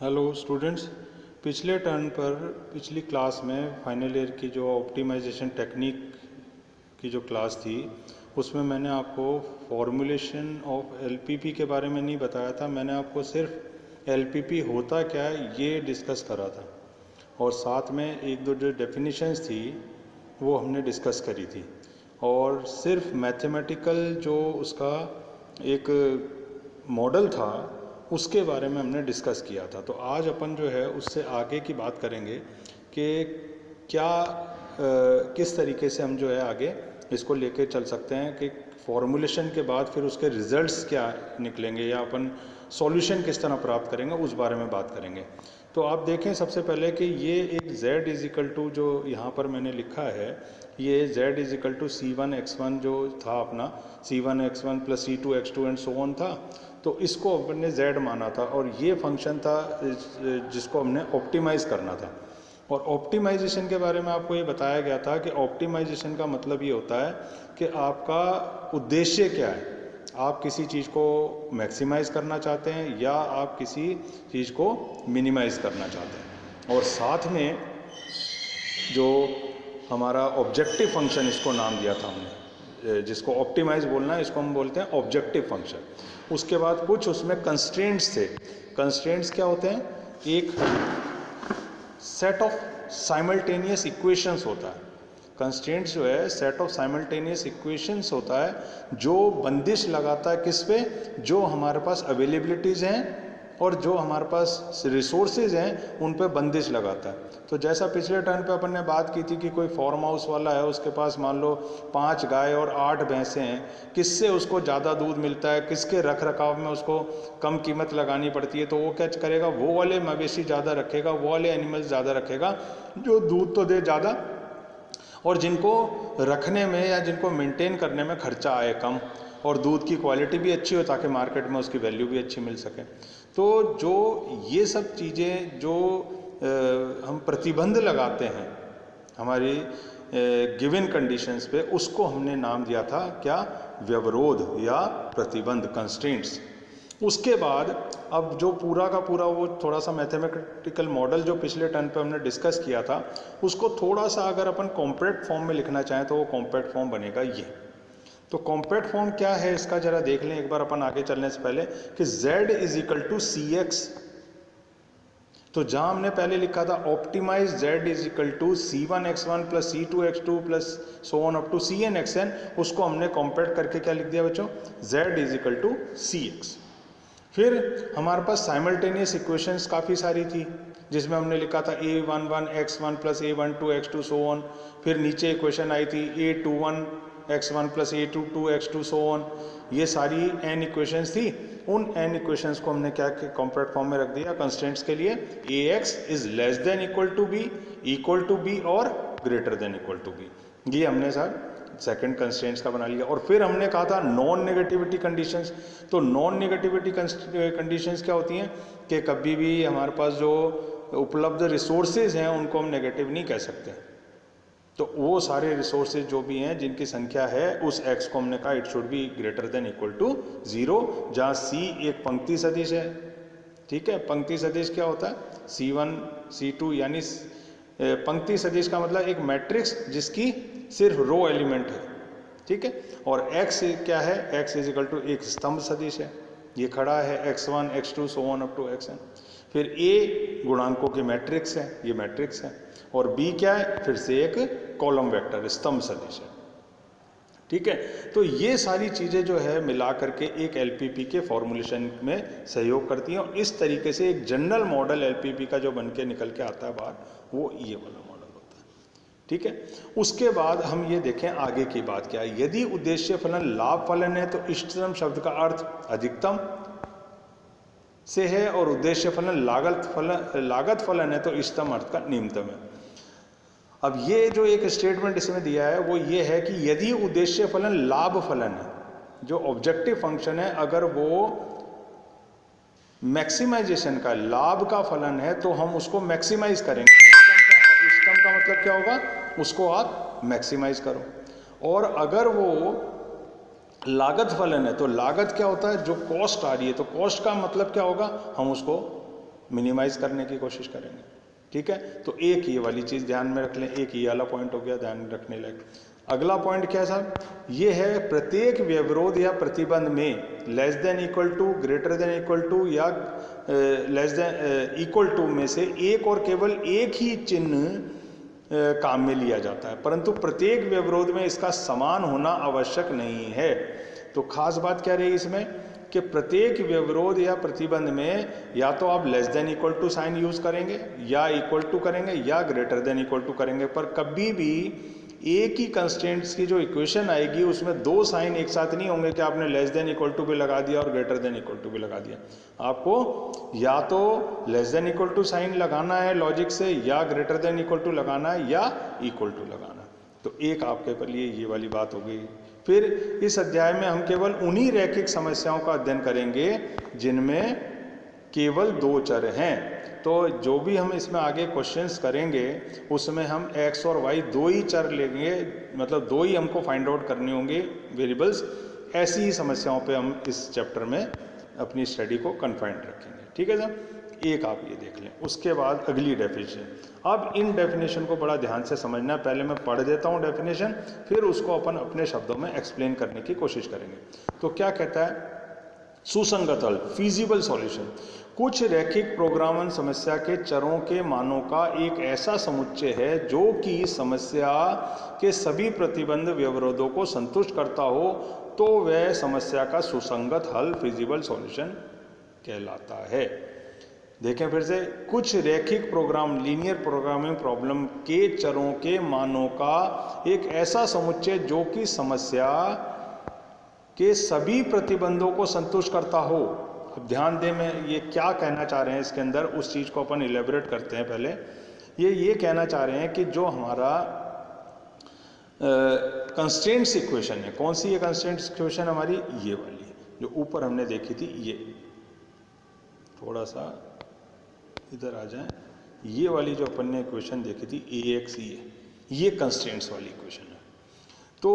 Hello students, पिछले turn पर पिछली क्लास में फाइनल ईयर की जो ऑप्टिमाइजेशन टेक्निक की जो क्लास थी उसमें मैंने आपको फॉर्मूलेशन ऑफ एलपीपी के बारे में नहीं बताया था। मैंने आपको सिर्फ एलपीपी होता क्या है ये डिस्कस करा था और साथ में एक दो जो डेफिनेशंस थी वो हमने डिस्कस करी थी और सिर्फ मैथमेटिकल जो उसका एक मॉडल था उसके बारे में हमने डिस्कस किया था। तो आज अपन जो है उससे आगे की बात करेंगे कि क्या किस तरीके से हम जो है आगे इसको लेके चल सकते हैं कि फॉर्मूलेशन के बाद फिर उसके रिजल्ट्स क्या निकलेंगे या अपन सॉल्यूशन किस तरह प्राप्त करेंगे उस बारे में बात करेंगे। तो आप देखें सबसे पहले कि ये एक z इज इक्वल टू जो यहाँ पर मैंने लिखा है ये z is equal to c1x1 जो था अपना c1x1 plus c2x2 and so on था। तो इसको अपन ने z माना था और ये फंक्शन था जिसको हमने ऑप्टिमाइज़ करना था। और ऑप्टिमाइजेशन के बारे में आपको ये बताया गया था कि ऑप्टिमाइजेशन का मतलब ये होता है कि आपका उद्देश्य क्या है, आप किसी चीज़ को मैक्सिमाइज़ करना चाहते हैं या आप किसी चीज़ को मिनिमाइज़ करना चाहते हैं। और साथ में जो हमारा ऑब्जेक्टिव फंक्शन इसको नाम दिया था हमने, जिसको ऑप्टिमाइज़ बोलना है इसको हम बोलते हैं ऑब्जेक्टिव फंक्शन। उसके बाद कुछ उसमें कंस्ट्रेंट्स थे। कंस्ट्रेंट्स क्या होते हैं? एक सेट ऑफ साइमल्टेनियस इक्वेशंस होता है। कंस्ट्रेंट्स जो है सेट ऑफ साइमल्टेनियस इक्वेशंस होता है जो बंदिश लगाता है किस पे, जो हमारे पास अवेलेबिलिटीज़ हैं और जो हमारे पास रिसोर्सेज हैं उन पे बंदिश लगाता है। तो जैसा पिछले टर्न पे अपन ने बात की थी कि कोई फार्म हाउस वाला है, उसके पास मान लो 5 गाय और 8 भैंसें हैं, किससे उसको ज़्यादा दूध मिलता है, किसके रख रखाव में उसको कम कीमत लगानी पड़ती है, तो वो क्या करेगा, वो वाले मवेशी ज़्यादा रखेगा, वो वाले एनिमल्स ज़्यादा रखेगा जो दूध तो दे ज़्यादा और जिनको रखने में या जिनको मेंटेन करने में खर्चा आए कम और दूध की क्वालिटी भी अच्छी हो ताकि मार्केट में उसकी वैल्यू भी अच्छी मिल सके। तो जो ये सब चीज़ें जो हम प्रतिबंध लगाते हैं हमारी गिवन कंडीशंस पे, उसको हमने नाम दिया था क्या? व्यवरोध या प्रतिबंध, कंस्ट्रेंट्स। उसके बाद अब जो पूरा का पूरा वो थोड़ा सा मैथमेटिकल मॉडल जो पिछले टर्न पे हमने डिस्कस किया था उसको थोड़ा सा अगर अपन कॉम्पैक्ट फॉर्म में लिखना चाहें तो वो कॉम्पैक्ट फॉर्म बनेगा ये। तो कॉम्पैक्ट फॉर्म क्या है इसका जरा देख लें एक बार अपन आगे चलने से पहले कि z is equal to C X. तो जहां हमने पहले लिखा था optimise z is equal to c1x1 plus c2x2 plus so on up to cnxn, उसको हमने कॉम्पैक्ट करके क्या लिख दिया बच्चों? z is equal to cx। फिर हमारे पास साइमल्टेनियस इक्वेशंस काफ़ी सारी थी जिसमें हमने लिखा था a11 x1 plus a12 x2 so on. फिर नीचे इक्वेशन आई थी a21 x1 plus a22 x2 so on. ये सारी n इक्वेशंस थी। उन n इक्वेशंस को हमने क्या कॉम्पैक्ट फॉर्म में रख दिया कंस्ट्रेंट्स के लिए, ax is less than equal to b और greater than equal to b। ये हमने सर सेकंड कंस्ट्रेंट्स का बना लिया। और फिर हमने कहा था नॉन नेगेटिविटी कंडीशंस। तो नॉन नेगेटिविटी कंडीशंस क्या होती हैं कि कभी भी हमारे पास जो उपलब्ध रिसोर्सेज हैं उनको हम नेगेटिव नहीं कह सकते। तो वो सारे रिसोर्सेज जो भी हैं जिनकी संख्या है उस x को हमने कहा it should be greater than equal to 0, जहाँ c एक पंक्ति सदिश है। ठीक है, पंक्ति सदिश क्या होता है? c1 c2 यानी पंक्ति सदिश का मतलब एक मैट्रिक्स जिसकी सिर्फ रो एलिमेंट है। ठीक है, और x क्या है? x इज इक्वल टू एक स्तंभ सदिश है, ये खड़ा है x1 x2 so on up to xn। फिर a गुणांकों की मैट्रिक्स है, ये मैट्रिक्स है, और b क्या है? फिर से एक कॉलम वेक्टर स्तंभ सदिश है। ठीक है, तो ये सारी चीज़ें जो है मिला करके एक एलपीपी के फॉर्मुलेशन में सहयोग करती हैं और इस तरीके से एक जनरल मॉडल एलपीपी का जो बन के निकल के आता है बाहर, वो ये वाला मॉडल होता है। ठीक है, उसके बाद हम ये देखें आगे की बात क्या है। यदि उद्देश्य फलन लाभ फलन है तो इष्टतम शब्द का अर्थ अधिकतम से है और उद्देश्य फलन लागत फलन है तो इष्टतम अर्थ का निम्नतम है। अब ये जो एक स्टेटमेंट इसमें दिया है वो ये है कि यदि उद्देश्य फलन लाभ फलन है, जो ऑब्जेक्टिव फंक्शन है, अगर वो मैक्सिमाइजेशन का लाभ का फलन है तो हम उसको मैक्सिमाइज करेंगे। इष्टतम का मतलब क्या होगा? उसको आप मैक्सिमाइज करो। और अगर वो लागत फलन है तो लागत क्या होता है? जो कॉस्ट आ रही है, तो कॉस्ट का मतलब क्या होगा? हम उसको मिनिमाइज करने की कोशिश करेंगे। ठीक है, तो एक ये वाली चीज़ ध्यान में रख लें, एक ये वाला पॉइंट हो गया ध्यान में रखने लायक। अगला पॉइंट क्या है साहब, ये है प्रत्येक व्यवरोध या प्रतिबंध में less than equal to, greater than equal to या लेस देन इक्वल टू में से एक और केवल एक ही चिन्ह काम में लिया जाता है, परंतु प्रत्येक व्यवरोध में इसका समान होना आवश्यक नहीं है। तो खास बात क्या रही इसमें कि प्रत्येक व्यवरोध या प्रतिबंध में या तो आप less than equal to sign use करेंगे, या इक्वल टू करेंगे, या ग्रेटर देन इक्वल टू करेंगे, पर कभी भी एक ही कंस्ट्रेंट्स की जो इक्वेशन आएगी उसमें दो साइन एक साथ नहीं होंगे कि आपने लेस देन इक्वल टू भी लगा दिया और ग्रेटर देन इक्वल टू भी लगा दिया। आपको या तो less than equal to sign लगाना है लॉजिक से, या ग्रेटर देन इक्वल टू लगाना है, या इक्वल टू लगाना। तो एक आपके लिए ये वाली बात हो गई। फिर इस अध्याय में हम केवल उन्हीं रैखिक समस्याओं का अध्ययन करेंगे जिनमें केवल दो चर हैं। तो जो भी हम इसमें आगे क्वेश्चंस करेंगे उसमें हम x और y दो ही चर लेंगे, मतलब दो ही हमको फाइंड आउट करने होंगे वेरिएबल्स। ऐसी ही समस्याओं पे हम इस चैप्टर में अपनी स्टडी को कन्फाइंड रखेंगे। ठीक है सर, एक आप ये देख लें। उसके बाद अगली डेफिनेशन। अब इन डेफिनेशन को बड़ा ध्यान से समझना, पहले मैं पढ़ देता हूँ डेफिनेशन, फिर उसको अपन अपने शब्दों में एक्सप्लेन करने की कोशिश करेंगे। तो क्या कहता है, सुसंगत हल, फीजिबल सॉल्यूशन, कुछ रैखिक प्रोग्रामन समस्या के चरों के मानों का एक ऐसा समुच्चय है जो कि समस्या के सभी प्रतिबंध व्यवरोधों को संतुष्ट करता हो, तो वह समस्या का सुसंगत हल फीजिबल सॉल्यूशन कहलाता है। देखें फिर से, कुछ रैखिक प्रोग्राम, लीनियर प्रोग्रामिंग प्रॉब्लम के चरों के मानों का एक ऐसा समुच्चय जो कि समस्या के सभी प्रतिबंधों को संतुष्ट करता हो। अब ध्यान दें, मैं ये क्या कहना चाह रहे हैं इसके अंदर, उस चीज़ को अपन इलेबोरेट करते हैं। पहले ये कहना चाह रहे हैं कि जो हमारा कंस्ट्रेंट्स इक्वेशन है, कौन सी ये कंस्ट्रेंट्स इक्वेशन हमारी, ये वाली जो ऊपर हमने देखी थी, ये थोड़ा सा इधर आ जाए, ये वाली जो अपन ने इक्वेशन देखी थी AX, ये कंस्ट्रेंट्स वाली इक्वेशन है। तो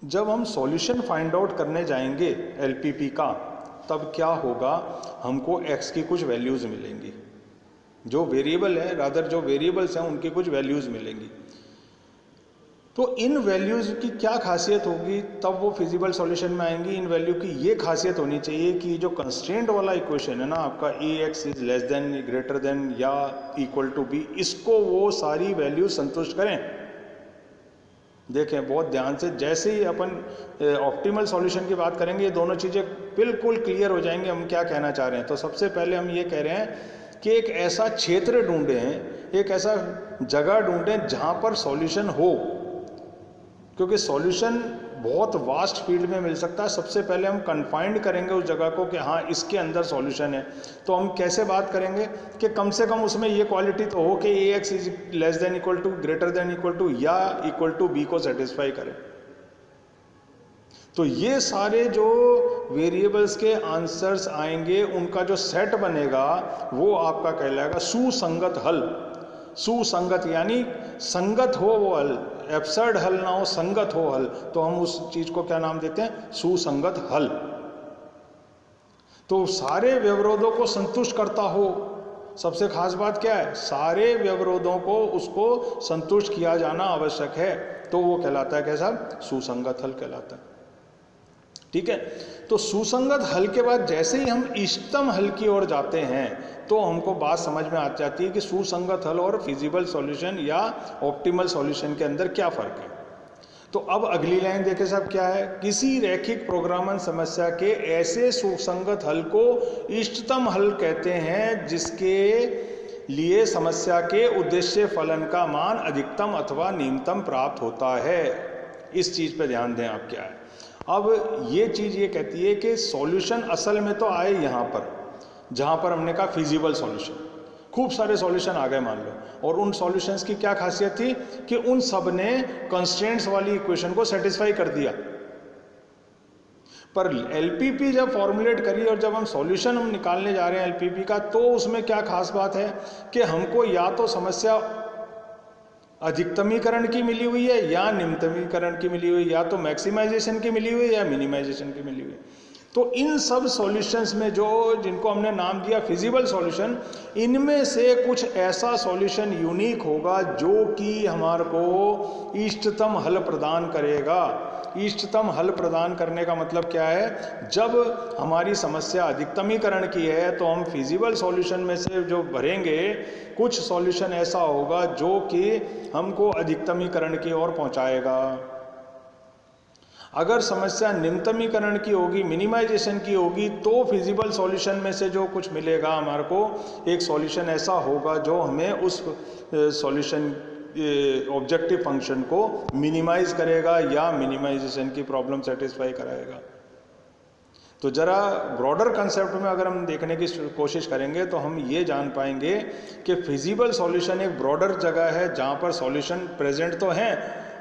जब हम सॉल्यूशन फाइंड आउट करने जाएंगे LPP का, तब क्या होगा, हमको x की कुछ वैल्यूज मिलेंगी, जो वेरिएबल है, रादर जो वेरिएबल्स हैं उनकी कुछ वैल्यूज मिलेंगी। तो इन वैल्यूज की क्या खासियत होगी, तब वो फिजिबल सॉल्यूशन में आएंगी। इन वैल्यू की ये खासियत होनी चाहिए कि जो कंस्ट्रेंट वाला इक्वेशन है ना आपका, AX is less then, greater than या इक्वल टू B, इसको वो सारी वैल्यू संतुष्ट करें। देखें बहुत ध्यान से, जैसे ही अपन ऑप्टिमल सॉल्यूशन की बात करेंगे ये दोनों चीज़ें बिल्कुल क्लियर हो जाएंगे हम क्या कहना चाह रहे हैं। तो सबसे पहले हम ये कह रहे हैं कि एक ऐसा क्षेत्र ढूंढें, एक ऐसा जगह ढूंढें जहां पर सॉल्यूशन हो, क्योंकि सॉल्यूशन बहुत वास्ट फील्ड में मिल सकता है। सबसे पहले हम कन्फाइंड करेंगे उस जगह को कि हाँ इसके अंदर सॉल्यूशन है। तो हम कैसे बात करेंगे कि कम से कम उसमें ये क्वालिटी तो हो कि AX is less than equal to, greater than equal to या इक्वल टू B को सेटिस्फाई करे। तो ये सारे जो वेरिएबल्स के आंसर्स आएंगे उनका जो सेट बनेगा वो आपका कहलाएगा सुसंगत हल। सुसंगत यानी संगत हो वो हल, एब्सर्ड हल ना हो, संगत हो हल, तो हम उस चीज को क्या नाम देते हैं, सुसंगत हल। तो सारे व्यवरोधों को संतुष्ट करता हो। सबसे खास बात क्या है, सारे व्यवरोधों को उसको संतुष्ट किया जाना आवश्यक है, तो वो कहलाता है कैसा, सुसंगत हल कहलाता है। ठीक है, तो सुसंगत हल के बाद जैसे ही हम इष्टतम हल की ओर जाते हैं तो हमको बात समझ में आ जाती है कि सुसंगत हल और फिजिबल सॉल्यूशन या ऑप्टिमल सॉल्यूशन के अंदर क्या फर्क है। तो अब अगली लाइन देखें साहब क्या है, किसी रैखिक प्रोग्रामन समस्या के ऐसे सुसंगत हल को इष्टतम हल कहते हैं जिसके लिए समस्या के उद्देश्य फलन का मान अधिकतम अथवा न्यूनतम प्राप्त होता है। इस चीज पे ध्यान दें आप क्या है। अब ये चीज ये कहती है कि सॉल्यूशन असल में तो आए यहाँ पर, जहाँ पर हमने कहा फिजिबल सॉल्यूशन, खूब सारे सॉल्यूशन आ गए मान लो, और उन सॉल्यूशंस की क्या खासियत थी कि उन सब ने कंस्ट्रेंट्स वाली इक्वेशन को सेटिस्फाई कर दिया। पर LPP जब फॉर्मुलेट करी और जब हम सॉल्यूशन हम निकालने जा रहे हैं LPP का, तो उसमें क्या खास बात है कि हमको या तो समस्या अधिकतमीकरण की मिली हुई है या निम्नतमीकरण की मिली हुई, या तो मैक्सिमाइजेशन की मिली हुई है या मिनिमाइजेशन की मिली हुई है। तो इन सब सॉल्यूशंस में जो जिनको हमने नाम दिया फिजिबल सॉल्यूशन, इनमें से कुछ ऐसा सॉल्यूशन यूनिक होगा जो कि हमारे को इष्टतम हल प्रदान करेगा। इष्टतम हल प्रदान करने का मतलब क्या है? जब हमारी समस्या अधिकतमीकरण की है तो हम फिजिबल सॉल्यूशन में से जो भरेंगे, कुछ सॉल्यूशन ऐसा होगा जो कि हमको अधिकतमीकरण की ओर पहुंचाएगा। अगर समस्या निम्नतमीकरण की होगी, मिनिमाइजेशन की होगी, तो फिजिबल सॉल्यूशन में से जो कुछ मिलेगा हमारे को, एक सॉल्यूशन ऐसा होगा जो हमें उस सॉल्यूशन ऑब्जेक्टिव फंक्शन को मिनिमाइज करेगा या मिनिमाइजेशन की प्रॉब्लम सेटिस्फाई कराएगा। तो जरा ब्रॉडर कंसेप्ट में अगर हम देखने की कोशिश करेंगे तो हम ये जान पाएंगे कि फिजिबल सॉल्यूशन एक ब्रॉडर जगह है जहाँ पर सॉल्यूशन प्रेजेंट तो हैं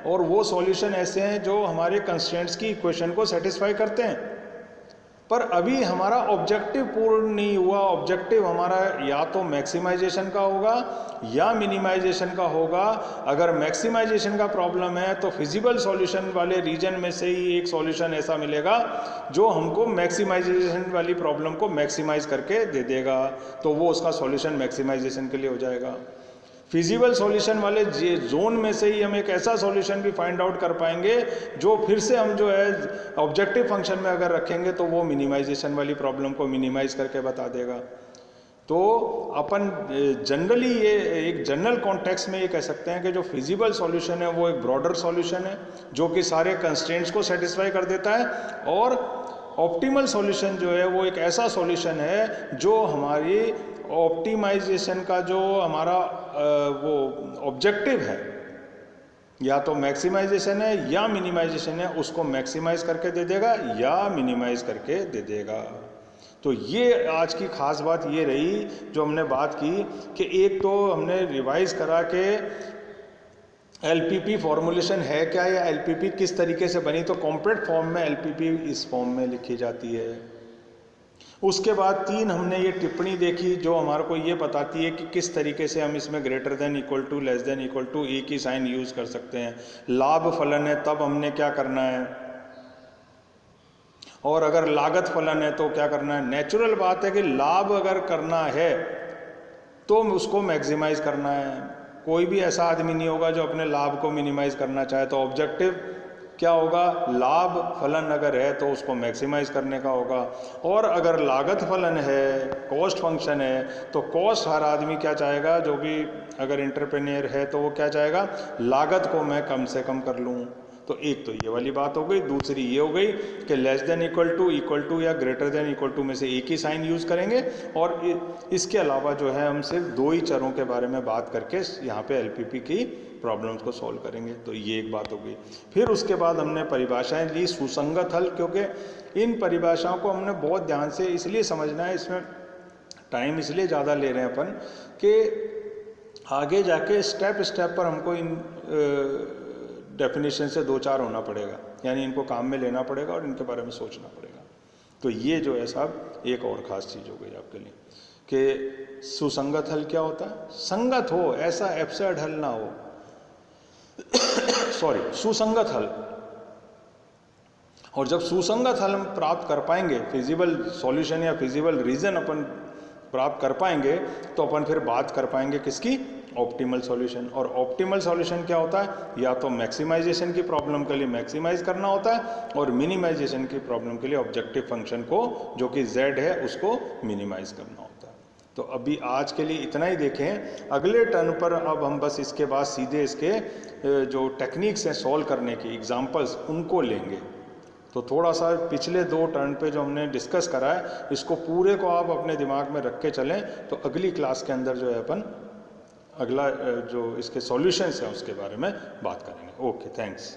और वो सॉल्यूशन ऐसे हैं जो हमारे कंस्ट्रेंट्स की इक्वेशन को सेटिस्फाई करते हैं, पर अभी हमारा ऑब्जेक्टिव पूर्ण नहीं हुआ। ऑब्जेक्टिव हमारा या तो मैक्सिमाइजेशन का होगा या मिनिमाइजेशन का होगा। अगर मैक्सिमाइजेशन का प्रॉब्लम है तो फिजिबल सॉल्यूशन वाले रीजन में से ही एक सॉल्यूशन ऐसा मिलेगा जो हमको मैक्सिमाइजेशन वाली प्रॉब्लम को मैक्सिमाइज करके दे देगा, तो वो उसका सॉल्यूशन मैक्सिमाइजेशन के लिए हो जाएगा। फिजिबल सॉल्यूशन वाले जोन में से ही हम एक ऐसा सॉल्यूशन भी फाइंड आउट कर पाएंगे जो फिर से हम जो है ऑब्जेक्टिव फंक्शन में अगर रखेंगे तो वो मिनिमाइजेशन वाली प्रॉब्लम को मिनिमाइज करके बता देगा। तो अपन जनरली ये एक जनरल कॉन्टेक्स्ट में ये कह सकते हैं कि जो फिजिबल सॉल्यूशन है वो एक ब्रॉडर सॉल्यूशन है जो कि सारे कंस्ट्रेंट्स को सेटिस्फाई कर देता है, और ऑप्टिमल सॉल्यूशन जो है वो एक ऐसा सॉल्यूशन है जो हमारी ऑप्टिमाइजेशन का जो हमारा वो ऑब्जेक्टिव है, या तो मैक्सिमाइजेशन है या मिनिमाइजेशन है, उसको मैक्सिमाइज करके दे देगा या मिनिमाइज करके दे देगा। तो ये आज की खास बात ये रही जो हमने बात की कि एक तो हमने रिवाइज करा के एलपीपी फॉर्मुलेशन है क्या या एलपीपी किस तरीके से बनी, तो कॉम्प्लेक्स फॉर्म में एलपीपी इस फॉर्म में लिखी जाती है। उसके बाद 3 हमने ये टिप्पणी देखी जो हमारे को ये बताती है कि किस तरीके से हम इसमें greater than equal to less than equal to A की साइन यूज कर सकते हैं। लाभ फलन है तब हमने क्या करना है, और अगर लागत फलन है तो क्या करना है। नेचुरल बात है कि लाभ अगर करना है तो उसको मैक्सिमाइज करना है। कोई भी ऐसा आदमी नहीं होगा जो अपने लाभ को मिनिमाइज करना चाहे, तो ऑब्जेक्टिव क्या होगा, लाभ फलन अगर है तो उसको मैक्सिमाइज करने का होगा। और अगर लागत फलन है, कॉस्ट फंक्शन है, तो कॉस्ट हर आदमी क्या चाहेगा, जो भी अगर एंटरप्रेन्योर है तो वो क्या चाहेगा, लागत को मैं कम से कम कर लूँ। तो एक तो ये वाली बात हो गई। दूसरी ये हो गई कि लेस देन इक्वल टू या ग्रेटर देन इक्वल टू में से एक ही साइन यूज़ करेंगे, और इसके अलावा जो है हम सिर्फ 2 ही चरों के बारे में बात करके यहाँ पे एलपीपी की प्रॉब्लम्स को सॉल्व करेंगे। तो ये एक बात हो गई। फिर उसके बाद हमने परिभाषाएं ली, सुसंगत हल, क्योंकि इन परिभाषाओं को हमने बहुत ध्यान से इसलिए समझना है, इसमें टाइम इसलिए ज़्यादा ले रहे हैं अपन कि आगे जाके स्टेप स्टेप पर हमको इन डेफिनेशन से 2-4 होना पड़ेगा, यानी इनको काम में लेना पड़ेगा और इनके बारे में सोचना पड़ेगा। तो ये जो है साहब एक और ख़ास चीज़ हो गई आपके लिए कि सुसंगत हल क्या होता है। संगत हो, ऐसा एब्सर्ड हल ना हो सॉरी, सुसंगत हल। और जब सुसंगत हल हम प्राप्त कर पाएंगे, फिजिबल सॉल्यूशन या फिजिबल रीजन अपन प्राप्त कर पाएंगे, तो अपन फिर बात कर पाएंगे किसकी, ऑप्टिमल सॉल्यूशन। और ऑप्टिमल सॉल्यूशन क्या होता है, या तो मैक्सिमाइजेशन की प्रॉब्लम के लिए मैक्सिमाइज करना होता है और मिनिमाइजेशन की प्रॉब्लम के लिए ऑब्जेक्टिव फंक्शन को जो कि z है उसको मिनिमाइज करना होता है। तो अभी आज के लिए इतना ही देखें। अगले टर्न पर अब हम बस इसके बाद सीधे इसके जो टेक्निक्स हैं सॉल्व करने की, एग्जाम्पल्स, उनको लेंगे। तो थोड़ा सा पिछले 2 टर्न पे जो हमने डिस्कस करा है, इसको पूरे को आप अपने दिमाग में रख के चलें, तो अगली क्लास के अंदर जो है अपन अगला जो इसके सॉल्यूशंस हैं उसके बारे में बात करेंगे। Okay, thanks.